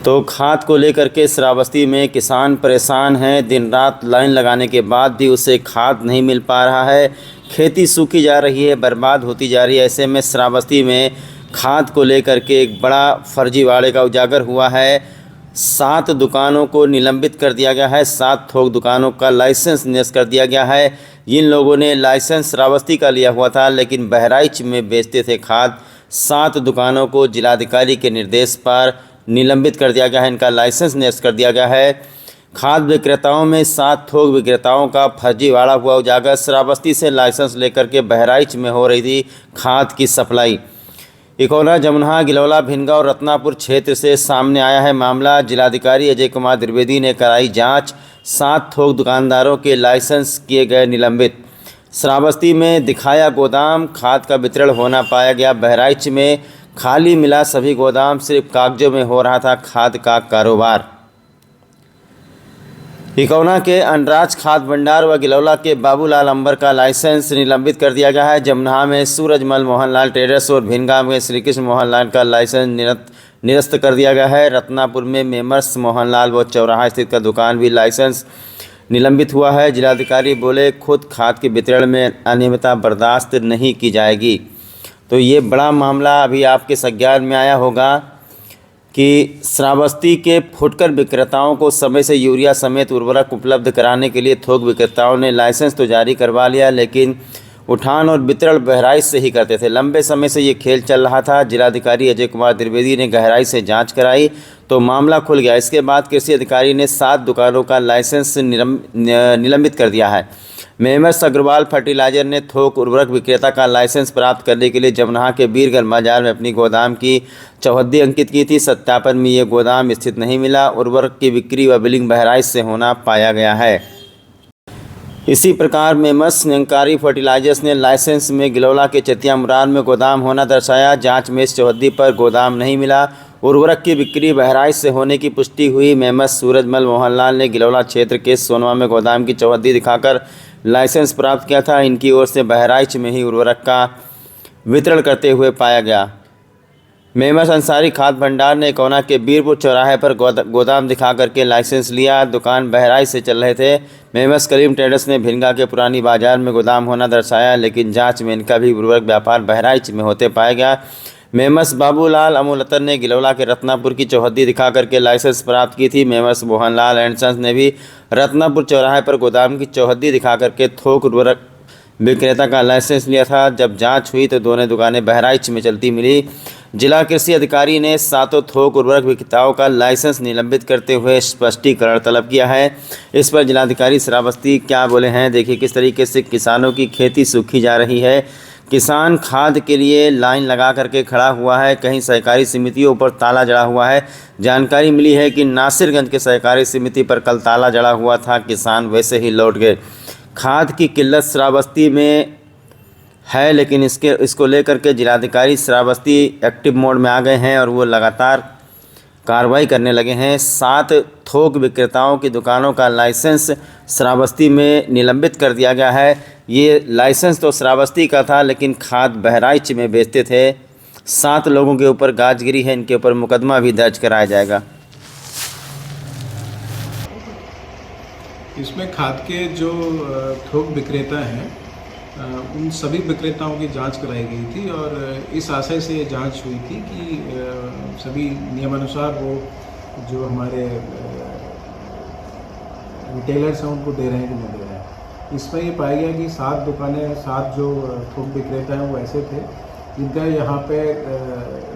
तो खाद को लेकर के श्रावस्ती में किसान परेशान हैं। दिन रात लाइन लगाने के बाद भी उसे खाद नहीं मिल पा रहा है। खेती सूखी जा रही है, बर्बाद होती जा रही है। ऐसे में श्रावस्ती में खाद को लेकर के एक बड़ा फर्जीवाड़े का उजागर हुआ है। 7 दुकानों को निलंबित कर दिया गया है। 7 थोक दुकानों का लाइसेंस निरस्त कर दिया गया है। जिन लोगों ने लाइसेंस श्रावस्ती का लिया हुआ था लेकिन बहराइच में बेचते थे खाद, 7 दुकानों को जिलाधिकारी के निर्देश पर निलंबित कर दिया गया है। इनका लाइसेंस निरस्त कर दिया गया है। खाद विक्रेताओं में 7 थोक विक्रेताओं का फर्जीवाड़ा हुआ उजागर। श्रावस्ती से लाइसेंस लेकर के बहराइच में हो रही थी खाद की सप्लाई। इकौला, जमुना, गिलौला, भिनगा और रत्नापुर क्षेत्र से सामने आया है मामला। जिलाधिकारी अजय कुमार द्विवेदी ने कराई जांच। 7 थोक दुकानदारों के लाइसेंस किए गए निलंबित। श्रावस्ती में दिखाया गोदाम, खाद का वितरण होना पाया गया। बहराइच में खाली मिला सभी गोदाम, सिर्फ कागजों में हो रहा था खाद का कारोबार। इकौना के अनराज खाद भंडार व गिलौला के बाबूलाल अंबर का लाइसेंस निलंबित कर दिया गया है। जमुना में सूरजमल मोहनलाल ट्रेडर्स और भिनगा में श्री कृष्ण मोहनलाल का लाइसेंस निरस्त कर दिया गया है। रत्नापुर में मेमर्स मोहनलाल व चौराहा स्थित का दुकान भी लाइसेंस निलंबित हुआ है। जिलाधिकारी बोले, खुद खाद के वितरण में अनियमितता बर्दाश्त नहीं की जाएगी। तो ये बड़ा मामला अभी आपके संज्ञान में आया होगा कि श्रावस्ती के फुटकर विक्रेताओं को समय से यूरिया समेत उर्वरक उपलब्ध कराने के लिए थोक विक्रेताओं ने लाइसेंस तो जारी करवा लिया, लेकिन उठान और वितरण बहराइच से ही करते थे। लंबे समय से ये खेल चल रहा था। जिलाधिकारी अजय कुमार द्विवेदी ने गहराई से जांच कराई तो मामला खुल गया। इसके बाद कृषि अधिकारी ने 7 दुकानों का लाइसेंस निलंबित कर दिया है। मेमर्स अग्रवाल फर्टिलाइजर ने थोक उर्वरक विक्रेता का लाइसेंस प्राप्त करने के लिए जमुना के बीरगंज बाजार में अपनी गोदाम की चौहद्दी अंकित की थी। सत्यापन में ये गोदाम स्थित नहीं मिला। उर्वरक की बिक्री व बिलिंग बहराइच से होना पाया गया है। इसी प्रकार मेमर्स निरंकारी फर्टिलाइजर्स ने लाइसेंस में गिलौला के चतिया मुराद में गोदाम होना दर्शाया। जांच में इस चौहद्दी पर गोदाम नहीं मिला। उर्वरक की बिक्री बहराइच से होने की पुष्टि हुई। मेमर्स सूरजमल मोहनलाल ने गिलौला क्षेत्र के सोनवा में गोदाम की चौहद्दी दिखाकर लाइसेंस प्राप्त किया था। इनकी ओर से बहराइच में ही उर्वरक का वितरण करते हुए पाया गया। मेमर्स अंसारी खाद भंडार ने इकौना के बीरपुर चौराहे पर गोदाम दिखा करके लाइसेंस लिया। दुकान बहराइच से चल रहे थे। मेमर्स करीम ट्रेडर्स ने भिनगा के पुरानी बाजार में गोदाम होना दर्शाया, लेकिन जांच में इनका भी उर्वरक व्यापार बहराइच में होते पाया गया। मेमर्स बाबूलाल अमूलतन ने गिलौला के रत्नापुर की चौहद्दी दिखा करके लाइसेंस प्राप्त की थी। मेमर्स मोहनलाल एंड सन्स ने भी रत्नापुर चौराहे पर गोदाम की चौहद्दी दिखा करके थोक उर्वरक विक्रेता का लाइसेंस लिया था। जब जांच हुई तो दोनों दुकानें बहराइच में चलती मिली। जिला कृषि अधिकारी ने 7 थोक उर्वरक विक्रेताओं का लाइसेंस निलंबित करते हुए स्पष्टीकरण तलब किया है। इस पर जिलाधिकारी श्रावस्ती क्या बोले हैं, देखिए किस तरीके से किसानों की खेती सूखी जा रही है। किसान खाद के लिए लाइन लगा करके खड़ा हुआ है। कहीं सहकारी समितियों पर ताला जड़ा हुआ है। जानकारी मिली है कि नासिरगंज के सहकारी समिति पर कल ताला जड़ा हुआ था। किसान वैसे ही लौट गए। खाद की किल्लत श्रावस्ती में है, लेकिन इसको लेकर के जिलाधिकारी श्रावस्ती एक्टिव मोड में आ गए हैं और वो लगातार कार्रवाई करने लगे हैं। 7 थोक विक्रेताओं की दुकानों का लाइसेंस श्रावस्ती में निलंबित कर दिया गया है। ये लाइसेंस तो श्रावस्ती का था, लेकिन खाद बहराइच में बेचते थे। 7 लोगों के ऊपर गाज गिरी है। इनके ऊपर मुकदमा भी दर्ज कराया जाएगा। इसमें खाद के जो थोक विक्रेता हैं उन सभी विक्रेताओं की जांच कराई गई थी और इस आशय से ये जांच हुई थी कि सभी नियमानुसार वो जो हमारे रिटेलर्स हैं उनको दे रहे हैं कि नहीं दे रहे हैं। इसमें ये पाया गया कि 7 दुकानें, 7 जो थोक विक्रेता हैं वो ऐसे थे जिनका यहाँ पे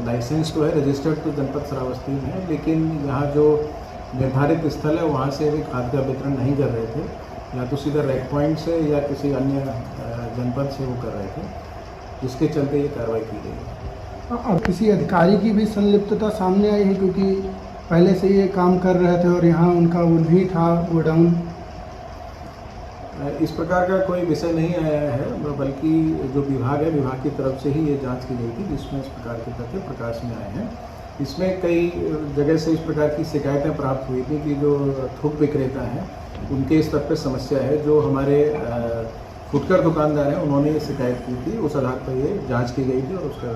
लाइसेंस तो है, रजिस्टर्ड तो जनपद श्रावस्ती में है, लेकिन यहाँ जो निर्धारित स्थल है वहाँ से भी खाद का वितरण नहीं कर रहे थे। या तो सीधा रेड पॉइंट से या किसी अन्य जनपद से वो कर रहे थे, जिसके चलते ये कार्रवाई की गई। अब किसी अधिकारी की भी संलिप्तता सामने आई है, क्योंकि पहले से ये काम कर रहे थे और यहाँ उनका वो नहीं था गोडाउन। इस प्रकार का कोई विषय नहीं आया है, बल्कि जो विभाग है, विभाग की तरफ से ही ये जांच की गई थी, जिसमें इस प्रकार के तथ्य प्रकाश में आए हैं। इसमें कई जगह से इस प्रकार की शिकायतें प्राप्त हुई थी कि जो थोक विक्रेता हैं उनके स्तर पर समस्या है। जो हमारे फुटकर दुकानदार हैं उन्होंने ये शिकायत की थी, उस आधार पर ये जांच की गई थी और उसका